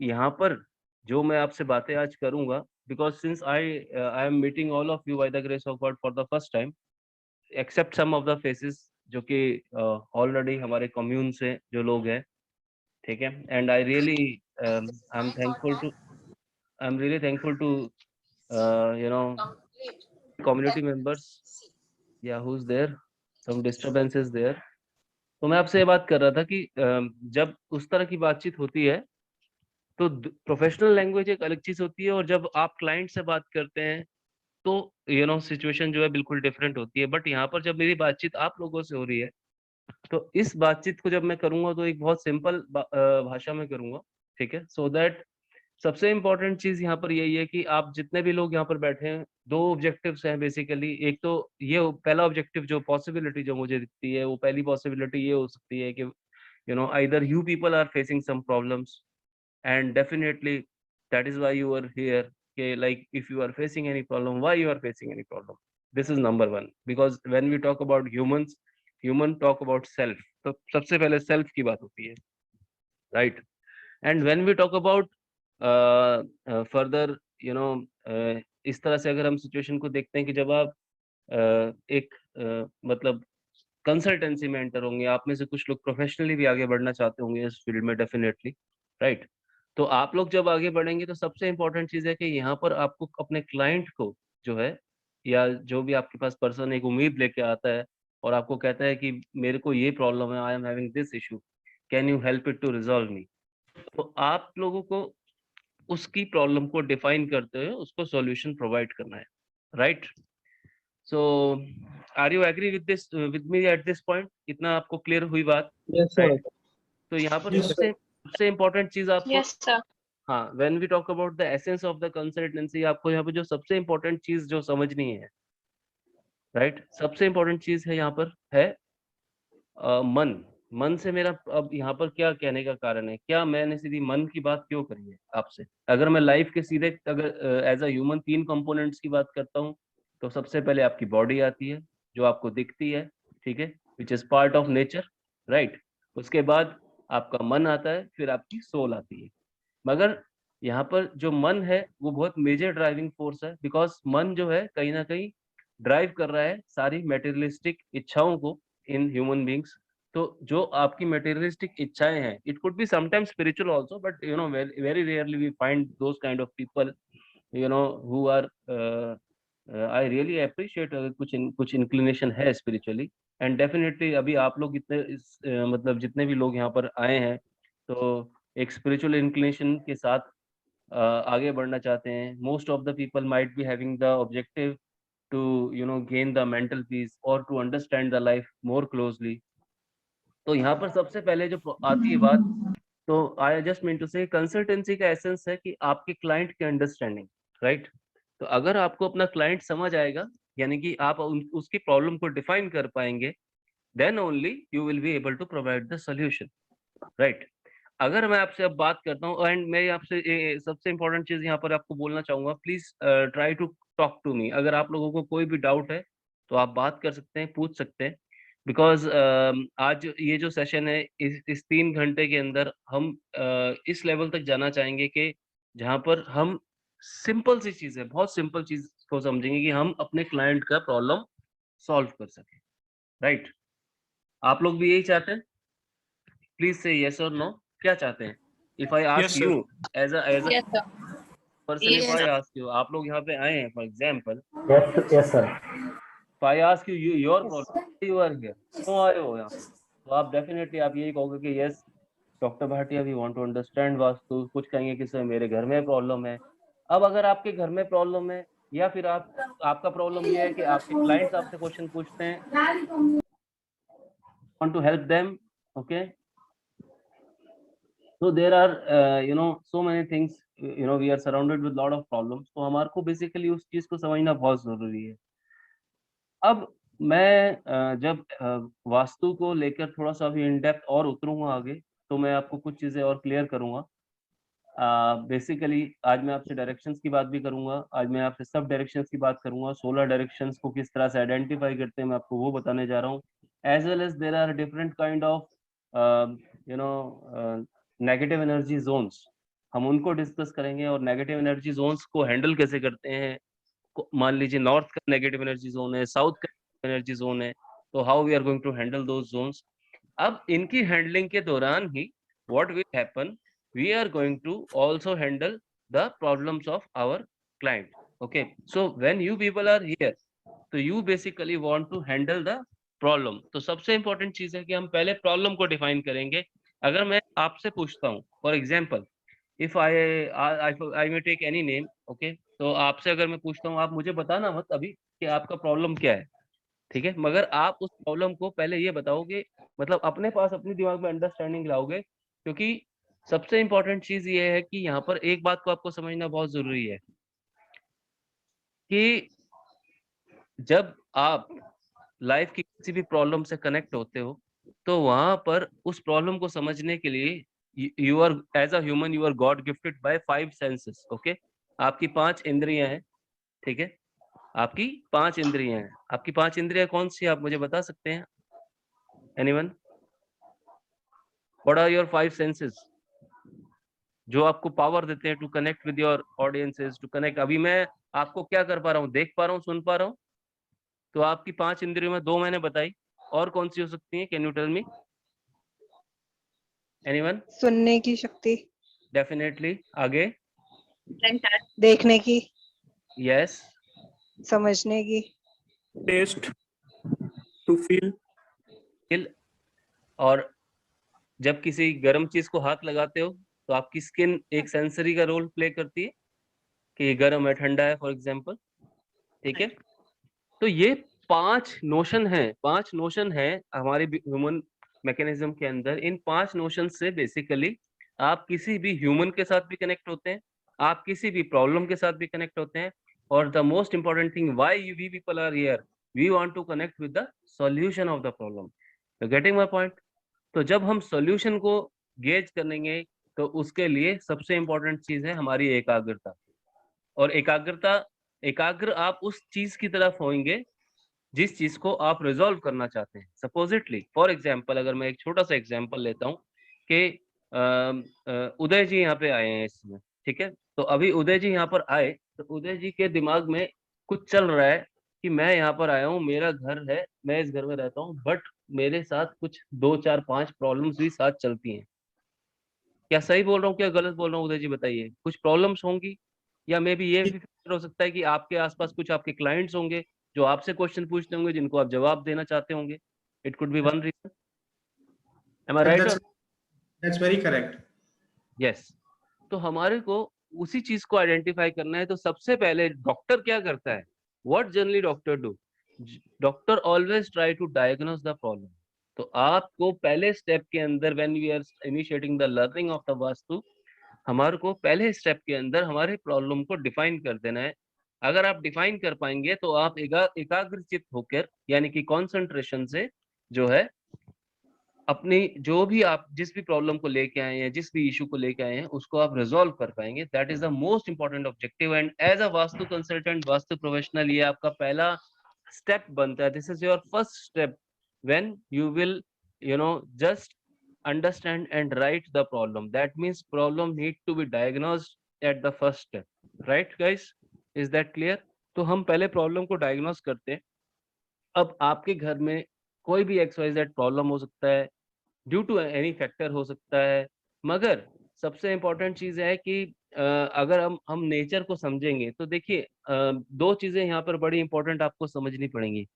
यहाँ पर जो मैं आपसे बातें आज करूंगा, because since I am meeting all of you by the grace of God for the first time, except some of the faces जो कि ऑलरेडी हमारे कम्यून से जो लोग हैं, ठीक है। And I really I am really thankful to you know community members, या who is there, some disturbances there. तो मैं आपसे ये बात कर रहा था कि जब उस तरह की बातचीत होती है तो प्रोफेशनल लैंग्वेज एक अलग चीज होती है, और जब आप क्लाइंट से बात करते हैं तो सिचुएशन जो है बिल्कुल डिफरेंट होती है। बट यहाँ पर जब मेरी बातचीत आप लोगों से हो रही है, तो इस बातचीत को जब मैं करूंगा तो एक बहुत सिंपल भाषा में करूंगा, ठीक है। सो दैट सबसे इम्पोर्टेंट चीज यहाँ पर यही है कि आप जितने भी लोग यहाँ पर बैठे हैं, दो ऑब्जेक्टिव्स हैं बेसिकली। एक तो ये पहला ऑब्जेक्टिव, जो पॉसिबिलिटी जो मुझे दिखती है, वो पहली पॉसिबिलिटी ये हो सकती है कि either you people are facing some problems, and definitely that is why you are here. Okay, like if you are facing any problem, why you are facing any problem, this is number one. Because when we talk about humans, human talk about self, तो सबसे पहले self की बात होती है, right? And when we talk about further, you know इस तरह से अगर हम सिचुएशन को देखते हैं कि जब आप एक मतलब कंसल्टेंसी में एंटर होंगे, आप में से कुछ लोग प्रोफेशनली भी आगे बढ़ना चाहते होंगे इस फील्ड में, डेफिनेटली, राइट? तो आप लोग जब आगे बढ़ेंगे तो सबसे इम्पोर्टेंट चीज है कि यहाँ पर आपको अपने क्लाइंट को जो है, या जो भी आपके पास पर्सन एक उम्मीद लेके आता है और आपको कहता है कि मेरे को ये प्रॉब्लम है, I am having this issue, can you help it to resolve me. तो आप लोगों को उसकी प्रॉब्लम को डिफाइन करते हुए उसको सॉल्यूशन प्रोवाइड करना है, right? So are you agree with this, with me at this point? इतना आपको क्लियर हुई बात, Yes, sir. राइट? तो यहाँ पर Yes, sir. सबसे सबसे इम्पोर्टेंट चीज आपको, Yes, sir. हाँ, when we talk about the essence of the consultancy, आपको यहाँ पे जो सबसे इम्पोर्टेंट चीज जो समझनी है, राइट, सबसे इम्पोर्टेंट चीज है यहाँ पर है मन। मन से मेरा अब यहाँ पर क्या कहने का कारण है, क्या मैंने सीधी मन की बात क्यों करी है आपसे? अगर मैं लाइफ के सीधे, अगर एज अ ह्यूमन तीन कंपोनेंट्स की बात करता हूँ, तो सबसे पहले आपकी बॉडी आती है जो आपको दिखती है, ठीक है, which is part of nature, right? उसके बाद आपका मन आता है, फिर आपकी सोल आती है। मगर यहाँ पर जो मन है वो बहुत मेजर ड्राइविंग फोर्स है, बिकॉज मन जो है कहीं ना कहीं ड्राइव कर रहा है सारी मेटेरियलिस्टिक इच्छाओं को इन ह्यूमन बींग्स। तो जो आपकी मेटेरियलिस्टिक इच्छाएं हैं, it could be sometimes spiritual also, but very rarely we find those kind of people who are, I really appreciate अगर कुछ इंक्लिनेशन है स्पिरिचुअली। एंड डेफिनेटली अभी आप लोग इतने मतलब जितने भी लोग यहाँ पर आए हैं, तो एक स्पिरिचुअल इंक्लिनेशन के साथ आगे बढ़ना चाहते हैं। Most of the people might be having the objective to gain the mental peace और to understand the life more closely. तो यहाँ पर सबसे पहले जो आती है बात, तो आई जस्ट मीन टू से कंसल्टेंसी का एसेंस है कि आपके क्लाइंट की अंडरस्टैंडिंग, राइट? तो अगर आपको अपना क्लाइंट समझ आएगा, यानी कि आप उसकी प्रॉब्लम को डिफाइन कर पाएंगे, then only you will be able to provide the solution, right? अगर मैं आपसे अब बात करता हूँ, एंड मैं आपसे सबसे इंपॉर्टेंट चीज यहाँ पर आपको बोलना चाहूंगा, please try to talk to me. अगर आप लोगों को कोई भी डाउट है तो आप बात कर सकते हैं, पूछ सकते हैं, बिकॉज आज ये जो सेशन है, इस 3 घंटे के अंदर हम इस लेवल तक जाना चाहेंगे कि जहाँ पर हम सिंपल सी चीज है, बहुत सिंपल चीज को समझेंगे कि हम अपने क्लाइंट का प्रॉब्लम सॉल्व कर सकें, राइट? आप लोग भी यही चाहते हैं? प्लीज से यस और नो, क्या चाहते हैं? If I Yes, ask sir. You as a Yes, sir. Person, if Yes. I ask you, आप लोग यहाँ पे आए हैं for example, Yes, yes, sir. If I ask you your problem, you are here, क्यों आए हो यहाँ पे? तो आप डेफिनेटली आप यही कहोगे कि yes doctor Bhatia, we want to understand vastu. कुछ कहेंगे कि सर मेरे घर में प्रॉब्लम है। अब अगर आपके घर में प्रॉब्लम है, या फिर आपका प्रॉब्लम ये है कि आपके क्लाइंट्स आपसे क्वेश्चन पूछते हैं, want to help them, okay, so there are so many things, we are surrounded with lot of problems, तो हमारे को बेसिकली उस चीज को समझना बहुत जरूरी है। अब मैं जब वास्तु को लेकर थोड़ा सा भी इन डेप्थ और उतरूंगा आगे, तो मैं आपको कुछ चीजें और क्लियर करूंगा। बेसिकली आज मैं आपसे डायरेक्शंस की बात भी करूंगा, आज मैं आपसे सब डायरेक्शंस की बात करूंगा, 16 डायरेक्शंस को किस तरह से आइडेंटिफाई करते हैं मैं आपको वो बताने जा रहा हूँ। As well as there are different kind of negative energy zones, हम उनको डिस्कस करेंगे और नेगेटिव एनर्जी जोन्स को हैंडल कैसे करते हैं। मान लीजिए नॉर्थ का नेगेटिव एनर्जी जोन है, साउथ का एनर्जी जोन है, तो how we are going to handle those zones. अब इनकी हैंडलिंग के दौरान ही what will happen, we are going to also handle the problems of our client. Okay, so when you people are here, तो you basically want to handle the problem. तो सबसे important चीज है कि हम पहले प्रॉब्लम को डिफाइन करेंगे। अगर मैं आपसे पूछता हूँ, for example, if I may take any name, okay, तो आपसे अगर मैं पूछता हूँ, आप मुझे बताना मत अभी कि आपका प्रॉब्लम क्या है, ठीक है, मगर आप उस प्रॉब्लम को पहले ये बताओगे, मतलब अपने पास अपने दिमाग में अंडरस्टैंडिंग लाओगे। क्योंकि सबसे इंपॉर्टेंट चीज ये है कि यहाँ पर एक बात को आपको समझना बहुत जरूरी है कि जब आप लाइफ की किसी भी प्रॉब्लम से कनेक्ट होते हो, तो वहां पर उस प्रॉब्लम को समझने के लिए you are as a human, you are god gifted by 5 senses. Okay, आपकी 5 इंद्रियां हैं, ठीक है, आपकी 5 इंद्रियां हैं। आपकी 5 इंद्रियां कौन सी है, आप मुझे बता सकते हैं? Anyone? What are your 5 senses जो आपको पावर देते हैं to connect with your audiences, to connect? अभी मैं आपको क्या कर पा रहा हूँ, देख पा रहा हूँ, सुन पा रहा हूँ। तो आपकी 5 इंद्रियों में 2 मैंने बताई, और कौन सी हो सकती है? Can you tell me? Anyone? सुनने की शक्ति, डेफिनेटली। आगे? देखने की, यस। समझने की, टेस्ट, टू फील। और जब किसी गर्म चीज को हाथ लगाते हो, तो आपकी स्किन एक सेंसरी का रोल प्ले करती है कि ये गर्म है, ठंडा है, फॉर एग्जाम्पल, ठीक है। तो ये 5 नोशन है, 5 नोशन है हमारे ह्यूमन मैकेनिज्म के अंदर। इन 5 नोशन से बेसिकली आप किसी भी ह्यूमन के साथ भी कनेक्ट होते हैं, आप किसी भी प्रॉब्लम के साथ भी कनेक्ट होते हैं। और the most important thing, why we people are here, we want to connect with the solution of the problem. Getting my point? तो जब हम सॉल्यूशन को गेज करेंगे, तो उसके लिए सबसे इंपॉर्टेंट चीज है हमारी एकाग्रता। और एकाग्रता, एकाग्र आप उस चीज की तरफ होंगे जिस चीज को आप रिजॉल्व करना चाहते हैं। सपोजिटली, फॉर एग्जाम्पल, अगर मैं एक छोटा सा एग्जाम्पल लेता हूँ कि उदय जी यहाँ पे आए हैं इस समय, ठीक है। तो अभी उदय जी यहाँ पर आए, तो उदय जी के दिमाग में कुछ चल रहा है कि मैं यहाँ पर आया हूँ, मेरा घर है, मैं इस घर में रहता हूँ, बट मेरे साथ कुछ 2 4 5 प्रॉब्लम्स भी साथ चलती हैं। क्या सही बोल रहा हूँ, क्या गलत बोल रहा हूँ? उदय जी बताइए, कुछ प्रॉब्लम्स होंगी, या मे बी ये भी हो सकता है कि आपके आसपास कुछ आपके क्लाइंट्स होंगे जो आपसे क्वेश्चन पूछते होंगे, जिनको आप जवाब देना चाहते होंगे। It could be one reason. Am I right? That's very correct. Yes. तो हमारे को उसी चीज को आइडेंटिफाई करना है। तो सबसे पहले डॉक्टर क्या करता है? What generally doctor do? Doctor always try to diagnose the problem. तो आपको पहले स्टेप के अंदर, when we are initiating the learning of the vastu, हमारे को पहले स्टेप के अंदर हमारे प्रॉब्लम को डिफाइन कर देना है। अगर आप डिफाइन कर पाएंगे, तो आप एकाग्रचित होकर, यानी कि कंसंट्रेशन से, जो है, अपनी जो भी आप जिस भी प्रॉब्लम को लेके आए हैं, जिस भी इशू को लेके आए हैं, उसको आप रिजॉल्व कर पाएंगे। That is the most important objective. And as a vastu consultant, vastu professional, ये आपका पहला स्टेप बनता है। This is your first step when you will, just understand and write the problem. That means problem need to be diagnosed at the first step. Right guys? Is that clear? तो हम पहले problem को diagnose करते हैं। अब आपके घर में कोई भी XYZ प्रॉब्लम हो सकता है, ड्यू टू एनी फैक्टर हो सकता है, मगर सबसे इम्पोर्टेंट चीज है कि अगर हम नेचर को समझेंगे, तो देखिए, 2 चीजें यहाँ पर बड़ी इंपॉर्टेंट आपको समझनी पड़ेंगी।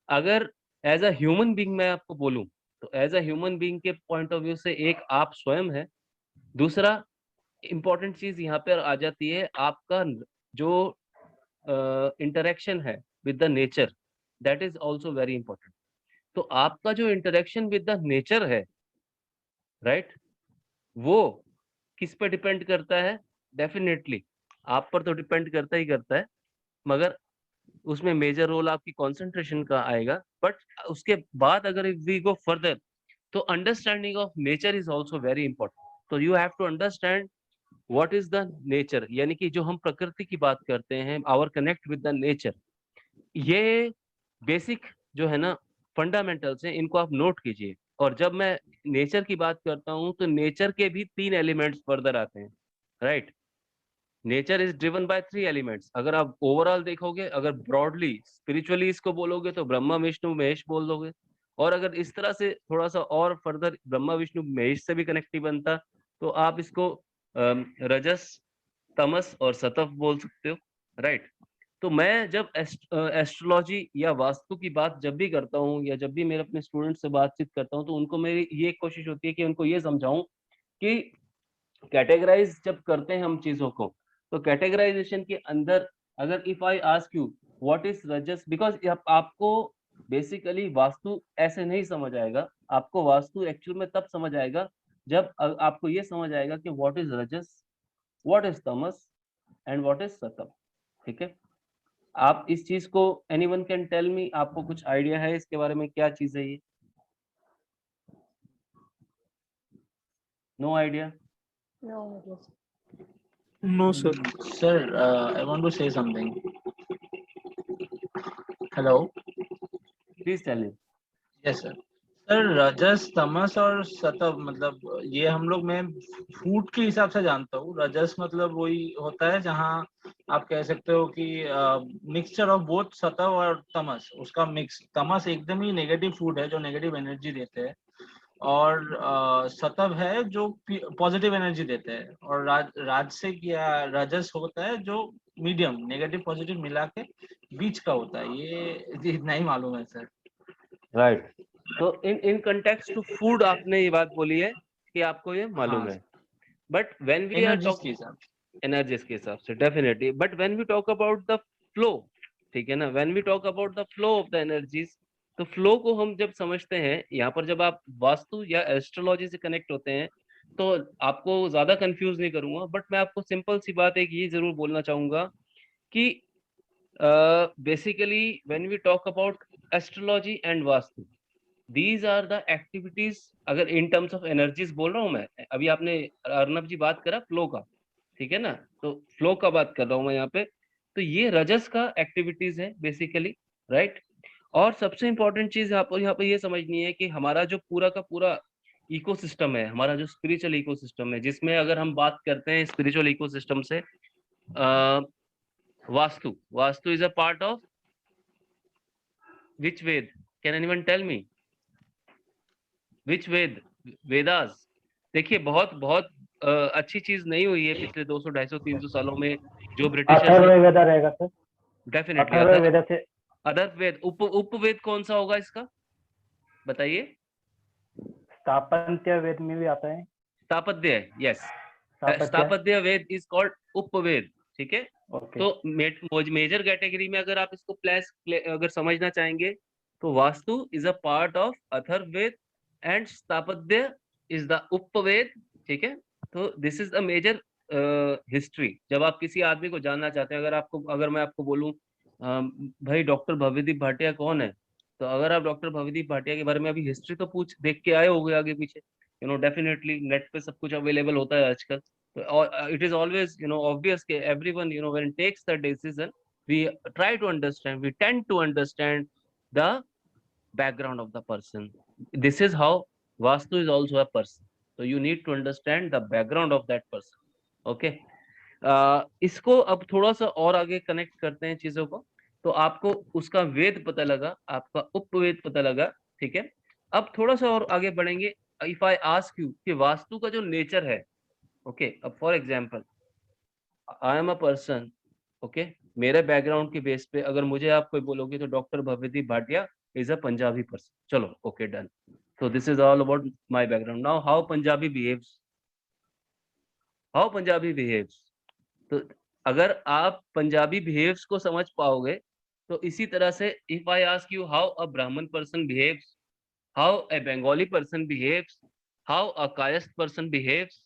अगर एज अ ह्यूमन बीइंग मैं आपको बोलूं, तो एज अ ह्यूमन बीइंग के पॉइंट ऑफ व्यू से एक आप स्वयं है। दूसरा इंपॉर्टेंट चीज यहाँ पर आ जाती है आपका जो इंटरेक्शन है with the nature, that is also very important. तो आपका जो इंटरेक्शन विद द नेचर है, राइट, वो किस पे डिपेंड करता है? डेफिनेटली आप पर तो डिपेंड करता ही करता है, मगर उसमें मेजर रोल आपकी कंसंट्रेशन का आएगा। बट उसके बाद अगर वी गो फर्दर, तो understanding of nature is also very important. तो you have to understand what is the nature, यानी कि जो हम प्रकृति की बात करते हैं, our connect with the nature. ये बेसिक जो है ना, फंडामेंटल्स हैं, इनको आप नोट कीजिए। और जब मैं नेचर की बात करता हूँ, तो नेचर के भी 3 एलिमेंट्स फर्दर आते हैं। Right. Nature is driven by 3 elements. अगर आप ओवरऑल देखोगे, अगर ब्रॉडली स्पिरिचुअली इसको बोलोगे तो ब्रह्मा विष्णु महेश बोल दोगे, और अगर इस तरह से थोड़ा सा और फर्दर ब्रह्मा विष्णु महेश से भी कनेक्टिव बनता तो आप इसको रजस, तमस और सतव बोल सकते हो, राइट। तो मैं जब एस्ट्रोलॉजी या वास्तु की बात जब भी करता हूँ या जब भी मेरे अपने स्टूडेंट से बातचीत करता हूँ तो उनको मेरी ये कोशिश होती है कि उनको ये समझाऊं कि कैटेगराइज जब करते हैं हम चीजों को, तो कैटेगराइजेशन के अंदर अगर if I ask you what is rajas, because आपको बेसिकली वास्तु ऐसे नहीं समझ आएगा, आपको वास्तु एक्चुअल में तब समझ आएगा जब आपको ये समझ आएगा कि व्हाट इज रजस, what is Tamas and what is सतम। ठीक है, आप इस चीज को एनीवन कैन टेल मी, आपको कुछ आइडिया है इसके बारे में, क्या चीज है ये? No idea? No. No, sir. Sir, I want to say something. Hello. Please tell me. Yes, sir. Sir रजस तमस और सतव मतलब ये हम लोग मैं फूड के हिसाब से जानता हूँ। रजस मतलब वही होता है जहाँ आप कह सकते हो कि मिक्सचर ऑफ बोथ सतव और तमस, उसका मिक्स। तमस एकदम ही नेगेटिव फूड है जो नेगेटिव एनर्जी देते हैं, और सतव है जो पॉजिटिव एनर्जी देते हैं, और राजसिक या रजस होता है जो मीडियम नेगेटिव पॉजिटिव मिला के बीच का होता है। ये इतना ही मालूम है सर। राइट। तो इन कंटेक्स्ट टू फूड आपने ये बात बोली है कि आपको ये मालूम है, but when we are energies के हिसाब से, एनर्जीज के हिसाब से definitely, but when we talk about the flow, ठीक है ना, when we talk about the flow of the energies, तो फ्लो को हम जब समझते हैं यहाँ पर, जब आप वास्तु या एस्ट्रोलॉजी से कनेक्ट होते हैं तो आपको ज्यादा कंफ्यूज नहीं करूंगा, बट मैं आपको सिंपल सी बात एक ये जरूर बोलना चाहूंगा कि basically when we talk about astrology and vastu, these are the activities. अगर इन टर्म्स ऑफ एनर्जीज बोल रहा हूँ मैं, अभी आपने अर्नब जी बात करा फ्लो का, ठीक है ना, तो फ्लो का बात कर रहा हूँ मैं यहाँ पे, तो ये रजस का एक्टिविटीज है बेसिकली, राइट। और सबसे इंपॉर्टेंट चीज आपको यहाँ पे ये समझनी है कि हमारा जो पूरा का पूरा इकोसिस्टम है, हमारा जो स्पिरिचुअल इकोसिस्टम है, जिसमें अगर हम बात करते हैं स्पिरिचुअल इकोसिस्टम से, vastu, vastu is a part of which Veda? Can anyone tell me which Veda? Vedas. देखिए बहुत बहुत अच्छी चीज नहीं हुई है पिछले 200 250 300 सालों में जो ब्रिटिशर्स ने, अथर्ववेद रहेगा सर। डेफिनेटली अथर्ववेद से अथर्ववेद। उपवेद कौन सा होगा इसका, बताइए? स्थापत्य वेद में भी आता है। स्थापत्य, यस, स्थापत्य। स्थापत्य वेद इज कॉल्ड उपवेद, ठीक है। ओके। तो मेजर कैटेगरी में अगर आप इसको अगर समझना चाहेंगे तो vastu is a part of Atharvaveda and Sthapatya is the Upaveda, ठीक है। तो this is a major history. जब आप किसी आदमी को जानना चाहते हैं, अगर मैं आपको बोलूं भाई डॉक्टर भव्यदीप भाटिया कौन है, तो अगर आप डॉक्टर भव्यदीप भाटिया के बारे में अभी हिस्ट्री तो पूछ देख के आए होंगे आगे पीछे, डेफिनेटली नेट पे सब कुछ अवेलेबल होता है आजकल। It is always obvious that everyone when takes the decision, we try to understand, we tend to understand the background of the person. This is how vastu is also a person, so you need to understand the background of that person. Okay, इसको अब थोड़ा सा और आगे connect करते हैं चीजों को। तो आपको उसका वेद पता लगा, आपका उपवेद पता लगा, ठीक है। अब थोड़ा सा और आगे बढ़ेंगे। इफ आई आस्क यू कि वास्तु का जो नेचर है, ओके, अब for example I am a person, okay, मेरे बैकग्राउंड के बेस पे अगर मुझे आप कोई बोलोगे तो doctor Bhavyadeep Bhatia is a Punjabi person, चलो okay done. So this is all about my background. Now how Punjabi behaves, how Punjabi behaves, तो अगर आप पंजाबी बिहेव्स को समझ पाओगे तो इसी तरह से if I ask you how a Brahmin person behaves, how a Bengali person behaves, how a Kayastha person behaves,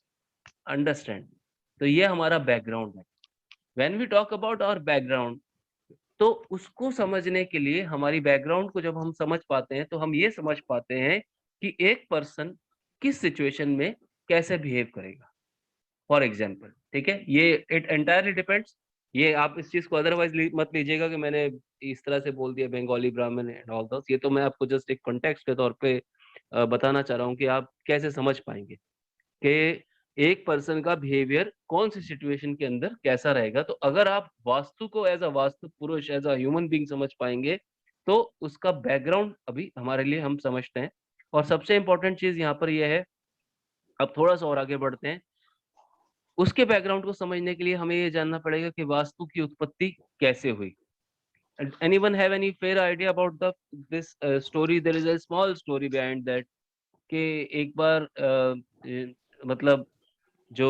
understand. तो ये हमारा बैकग्राउंड है। When we talk about our background, तो उसको समझने के लिए हमारी बैकग्राउंड को जब हम समझ पाते हैं तो हम ये समझ पाते हैं कि एक पर्सन किस सिचुएशन में कैसे बिहेव करेगा। फॉर एग्जाम्पल, ठीक है, ये इट एंटायरली डिपेंड्स। ये आप इस चीज को अदरवाइज मत लीजिएगा कि मैंने इस तरह से बोल दिया बंगाली ब्राह्मण एंड ऑल दोस। ये तो मैं आपको जस्ट एक कॉन्टेक्स्ट के तौर पे बताना चाह रहा हूँ कि आप कैसे समझ पाएंगे कि एक पर्सन का बिहेवियर कौन सी सिचुएशन के अंदर कैसा रहेगा। तो अगर आप वास्तु को एज अ वास्तु पुरुष, एज अ ह्यूमन बीइंग समझ पाएंगे, तो उसका बैकग्राउंड अभी हमारे लिए हम समझते हैं। और सबसे इंपॉर्टेंट चीज यहाँ पर यह है, अब थोड़ा सा और आगे बढ़ते हैं। उसके बैकग्राउंड को समझने के लिए हमें ये जानना पड़ेगा कि वास्तु की उत्पत्ति कैसे हुई। Anyone have any fair idea about this story? There is a small story behind that कि एक बार मतलब जो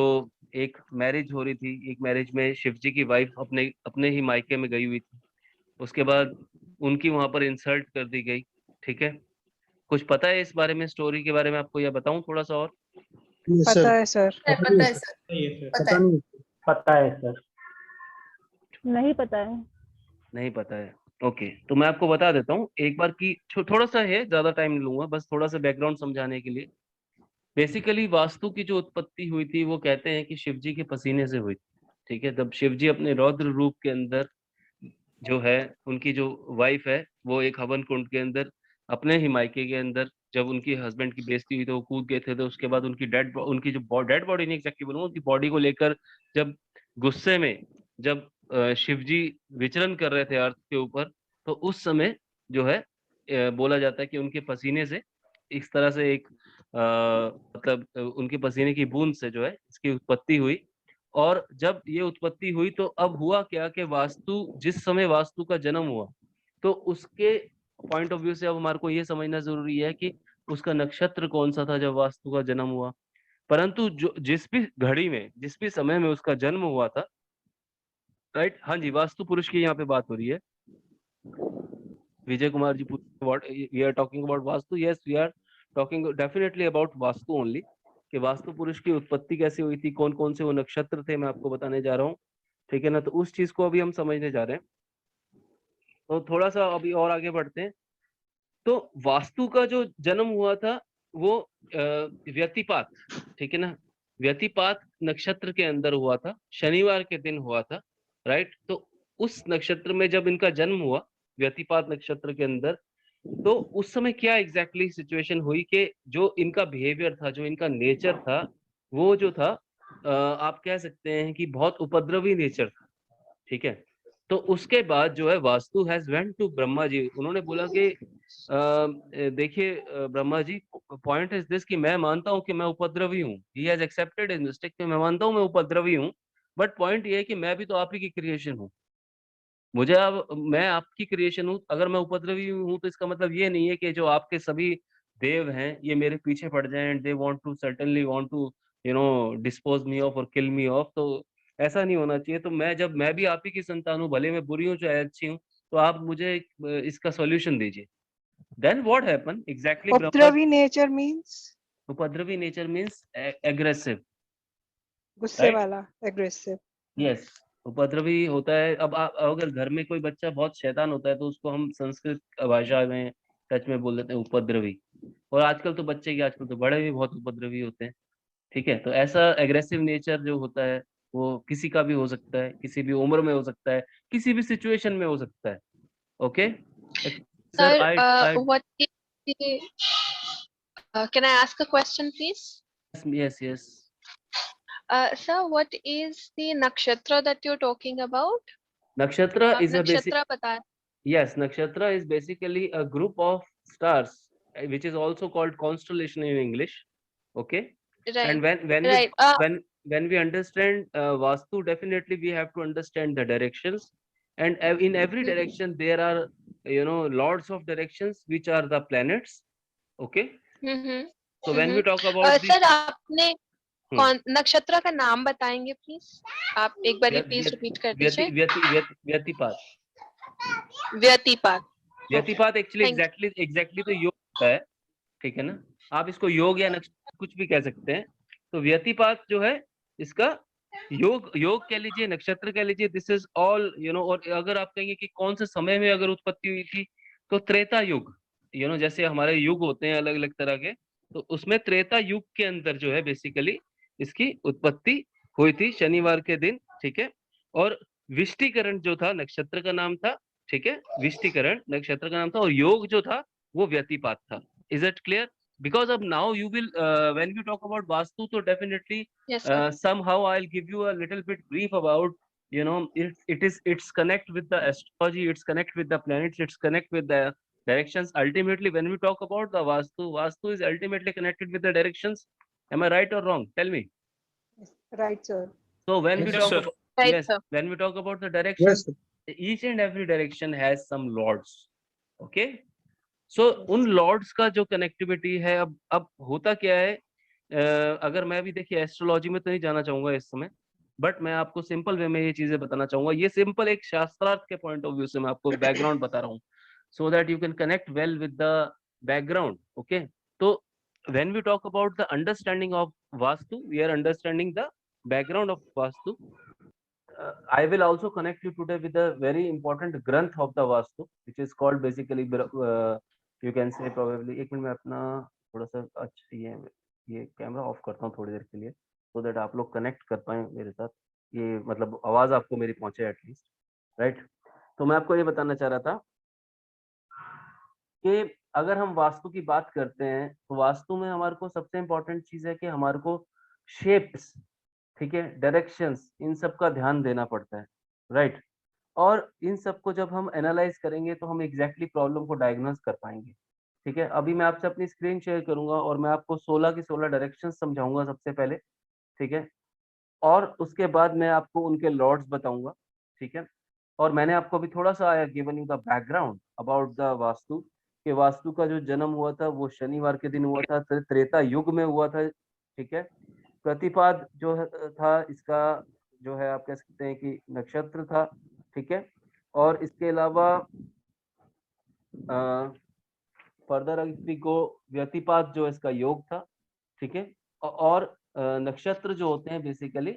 एक मैरिज हो रही थी, एक मैरिज में शिव जी की वाइफ अपने अपने ही मायके में गई हुई थी। उसके बाद उनकी वहां पर इंसल्ट कर दी गई। ठीक है, कुछ पता है इस बारे में, स्टोरी के बारे में आपको या बताऊं थोड़ा सा और? पता है सर। पता है सर, पता है। पता है सर। नहीं पता है। नहीं पता है, ओके। तो मैं आपको बता देता हूँ एक बार की, थोड़ा सा है, ज्यादा टाइम नहीं लूंगा, बस थोड़ा सा बैकग्राउंड समझाने के लिए। बेसिकली वास्तु की जो उत्पत्ति हुई थी, वो कहते हैं कि शिव जी के पसीने से हुई थी। ठीक है, जब शिव जी अपने रौद्र रूप के अंदर जो है, उनकी जो वाइफ है, वो एक हवन कुंड के अंदर अपने ही मायके के अंदर, जब उनकी हस्बैंड की बेइज्जती हुई तो वो कूद गए थे। तो उसके बाद उनकी जो डेड बॉडी नहीं एग्जैक्टली बोलूंगा, उनकी बॉडी को लेकर जब गुस्से में जब शिव जी विचरण कर रहे थे अर्थ के ऊपर, तो उस समय जो है बोला जाता है कि उनके पसीने से इस तरह से एक मतलब उनके पसीने की बूंद से जो है इसकी उत्पत्ति हुई। और जब ये उत्पत्ति हुई तो अब हुआ क्या कि जिस समय वास्तु का जन्म हुआ, तो उसके पॉइंट ऑफ व्यू से अब हमारे को ये समझना जरूरी है कि उसका नक्षत्र कौन सा था जब वास्तु का जन्म हुआ। परंतु जो जिस भी घड़ी में, जिस भी समय में उसका जन्म हुआ था, राइट, हाँ जी, वास्तु पुरुष की यहाँ पे बात हो रही है। Vijay Kumar ji, we are talking about vastu? Yes, we are talking definitely about vastu only, कि वास्तु पुरुष की उत्पत्ति कैसे हुई थी, कौन कौन से वो नक्षत्र थे, मैं आपको बताने जा रहा हूँ। ठीक है ना, तो उस चीज को अभी हम समझने जा रहे हैं। तो थोड़ा सा अभी और आगे बढ़ते हैं। तो वास्तु का जो जन्म हुआ था वो व्यतिपात, ठीक है ना, व्यतिपात नक्षत्र के अंदर हुआ था, शनिवार के दिन हुआ था, राइट। तो उस नक्षत्र में जब इनका जन्म हुआ, व्यतिपात नक्षत्र के अंदर, तो उस समय क्या एग्जैक्टली सिचुएशन हुई कि जो इनका बिहेवियर था, जो इनका नेचर था, वो जो था आप कह सकते हैं कि बहुत उपद्रवी नेचर था। ठीक है, तो उसके बाद जो है vastu has went to Brahma ji. उन्होंने बोला कि देखिए Brahma ji, point is this कि मैं मानता हूं कि मैं उपद्रवी हूं। He has accepted his mistake, मैं मानता हूं मैं उपद्रवी हूं, बट पॉइंट ये है कि मैं भी तो आप ही की क्रिएशन हूं। मुझे अब, मैं आपकी क्रिएशन हूँ, अगर मैं उपद्रवी हूँ तो इसका मतलब ये नहीं है कि जो आपके सभी देव हैं ये मेरे पीछे पड़ जाएं and they want to certainly want to dispose me of और किल मी ऑफ। तो ऐसा नहीं होना चाहिए। तो मैं भी आप ही की संतान हूँ, भले मैं बुरी हूँ चाहे अच्छी हूँ, तो आप मुझे इसका सॉल्यूशन दीजिए। Then what happen exactly? उपद्रवी नेचर मीन्स उपद्रवी नेचर मीन्स एग्रेसिव, गुस्से राइट? वाला, एग्रेसिव। यस, उपद्रवी होता है। अब आप अगर घर में कोई बच्चा बहुत शैतान होता है तो उसको हम संस्कृत भाषा में टच में बोल देते हैं उपद्रवी। और आजकल तो बच्चे की, आजकल तो बड़े भी बहुत उपद्रवी होते हैं। ठीक है, तो ऐसा एग्रेसिव नेचर जो होता है वो किसी का भी हो सकता है, किसी भी उम्र में हो सकता है, किसी भी सिचुएशन में हो सकता है। Okay sir, I what is the, can I ask a question, please? Yes yes. Sir, what is the nakshatra that you're talking about? नक्षत्र आप इज अ बेसिक, nakshatra बताएं। yes, nakshatra is basically a group of stars which is also called constellation in English. Okay, Right, and when right. when we understand vastu, definitely we have to understand the directions, and in every direction there are lots of directions which are the planets. Okay, so when we talk about this, sir आपने कौन नक्षत्र का नाम बताएंगे please? आप एक बार please repeat कर दीजिए। व्यतिपात। व्यतिपात। व्यतिपात एक्चुअली Thank एग्जैक्टली तो योग होता है। ठीक है ना, आप इसको योग या नक्षत्र कुछ भी कह सकते हैं। तो व्यतिपात जो है इसका योग कह लीजिए, नक्षत्र कह लीजिए, दिस इज ऑल और अगर आप कहेंगे कि कौन से समय में अगर उत्पत्ति हुई थी, तो त्रेता युग, जैसे हमारे युग होते हैं अलग अलग तरह के, तो उसमें त्रेता युग के अंदर जो है बेसिकली इसकी उत्पत्ति हुई थी शनिवार के दिन। ठीक है, और विष्टिकरण जो था नक्षत्र का नाम था। ठीक है, विष्टिकरण नक्षत्र का नाम था, और योग जो था वो व्यतिपात था। Is it clear? because of now you will when we talk about vastu, so definitely Yes, sir. somehow I'll give you a little bit brief about, you know, it's connect with the astrology, it's connect with the planets, it's connect with the directions. Ultimately, when we talk about the vastu is ultimately connected with the directions. Am I right or wrong? Tell me. Right, sir. So when we Yes, talk sir. about, Right, yes, sir. when we talk about the Yes, directions, sir. each and every direction has some lords. Okay, so उन Lord's का जो connectivity है, अब होता क्या है, अगर मैं भी देखिए एस्ट्रोलॉजी में तो नहीं जाना चाहूंगा इस समय, बट मैं आपको सिंपल वे में ये चीजें बताना चाहूंगा। ये सिंपल एक शास्त्रार्थ के पॉइंट ऑफ व्यू से मैं आपको बैकग्राउंड बता रहा हूँ, so that you can connect well with the background. Okay, तो when we talk about the understanding of vastu, we are understanding the background of vastu. I will also connect you today with a very important granth of the vastu, which is called basically you can say probably, एक minute में अपना थोड़ा सा अच्छा ये camera off करता हूँ थोड़ी देर के लिए, so that आप लोग कनेक्ट कर पाए मेरे साथ, ये मतलब आवाज आपको मेरी पहुंचे एटलीस्ट, राइट। तो मैं आपको ये बताना चाह रहा था कि अगर हम वास्तु की बात करते हैं तो वास्तु में हमारे को सबसे इम्पोर्टेंट चीज है कि हमारे को शेप्स, ठीक है, डायरेक्शंस, इन सब का ध्यान देना पड़ता है, राइट। और इन सब को जब हम एनालाइज करेंगे तो हम एग्जैक्टली प्रॉब्लम को डायग्नोज कर पाएंगे, ठीक है। अभी मैं आपसे अपनी स्क्रीन शेयर करूंगा और मैं आपको 16 की 16 डायरेक्शन समझाऊंगा सबसे पहले, ठीक है, और उसके बाद मैं आपको उनके लॉर्ड्स बताऊंगा, ठीक है। और मैंने आपको अभी थोड़ा सा given you the background about the vastu, कि वास्तु का जो जन्म हुआ था वो शनिवार के दिन हुआ था, त्रेता युग में हुआ था, ठीक है। प्रतिपाद जो था इसका जो है आप कह सकते हैं कि नक्षत्र था, ठीक है। और इसके अलावा फर्दर अगर को व्यतिपात जो इसका योग था, ठीक है। और नक्षत्र जो होते हैं basically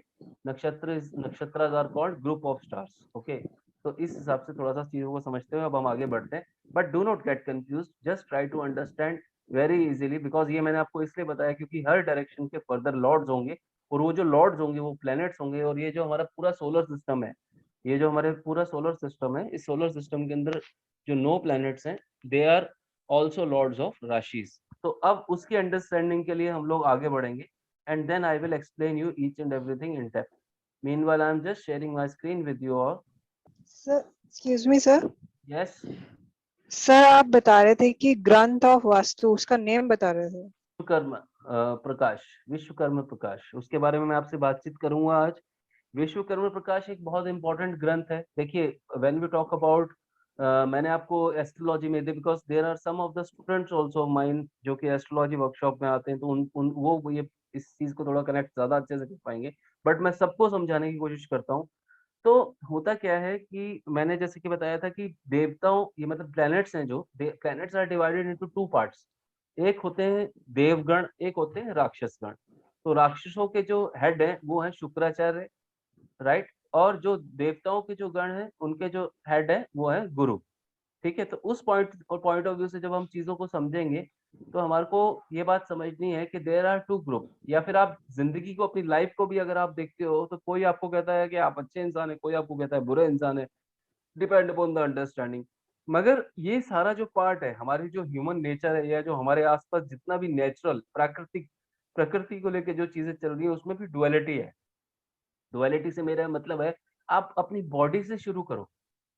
nakshatra are called group of stars. Okay, तो इस हिसाब से थोड़ा सा चीजों को समझते हुए अब हम आगे बढ़ते हैं, but do not get confuse, just try to understand very easily, because ये मैंने आपको इसलिए बताया क्योंकि हर डायरेक्शन के फर्दर लॉर्ड्स होंगे, और वो जो लॉर्ड्स होंगे वो प्लैनेट्स होंगे, और ये जो हमारा पूरा सोलर सिस्टम है, ये जो हमारे पूरा सोलर सिस्टम है, इस सोलर सिस्टम के अंदर जो 9 प्लैनेट्स हैं they are also lords of rashis. तो अब उसकी अंडरस्टैंडिंग के लिए हम लोग आगे बढ़ेंगे, and then I will explain you each and everything in depth. Meanwhile, I am just sharing my screen with you all. Sir, excuse me, sir. Yes. Sir आप बता रहे थे कि ग्रंथ ऑफ वास्तु, उसका नेम बता रहे थे। विश्वकर्मा प्रकाश, विश्वकर्मा प्रकाश, उसके बारे में मैं आपसे बातचीत करूंगा आज। विश्वकर्मा प्रकाश एक बहुत इंपॉर्टेंट ग्रंथ है। देखिए, व्हेन वी टॉक अबाउट, मैंने आपको एस्ट्रोलॉजी में they, because there are some of the students also of mine जो कि एस्ट्रोलॉजी वर्कशॉप में आते हैं, तो उन वो ये इस चीज को थोड़ा कनेक्ट ज्यादा अच्छे से कर पाएंगे, बट मैं सबको समझाने की कोशिश करता हूँ। तो होता क्या है कि मैंने जैसे कि बताया था कि देवताओं, ये मतलब प्लैनेट्स हैं, जो planets are divided into 2 parts. एक होते हैं देवगण, एक होते हैं राक्षसगण। तो राक्षसों के जो हेड है वो है शुक्राचार्य, राइट, और जो देवताओं के जो गण है उनके जो हेड है वो है गुरु, ठीक है। तो उस पॉइंट ऑफ व्यू से जब हम चीजों को समझेंगे तो हमारे को ये बात समझनी है कि देयर आर 2 ग्रुप, या फिर आप जिंदगी को, अपनी लाइफ को भी अगर आप देखते हो तो कोई आपको कहता है कि आप अच्छे इंसान है, कोई आपको कहता है बुरे इंसान है, डिपेंड अपॉन द अंडरस्टैंडिंग। मगर ये सारा जो पार्ट है, हमारी जो ह्यूमन नेचर है, या जो हमारे आसपास जितना भी नेचुरल प्रकृति को लेकर जो चीजें चल रही है, उसमें भी डुअलिटी है। डुअलिटी से मेरा मतलब है, आप अपनी बॉडी से शुरू करो,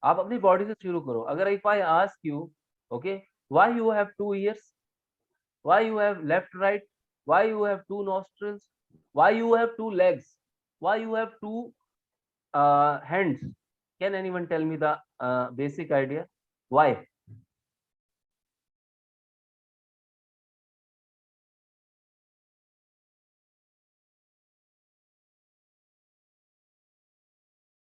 आप अपनी बॉडी से शुरू करो। अगर if I ask you, okay, why you have 2 years, why you have left right, why you have 2 nostrils, why you have 2 legs, why you have 2 hands, can anyone tell me the basic idea why?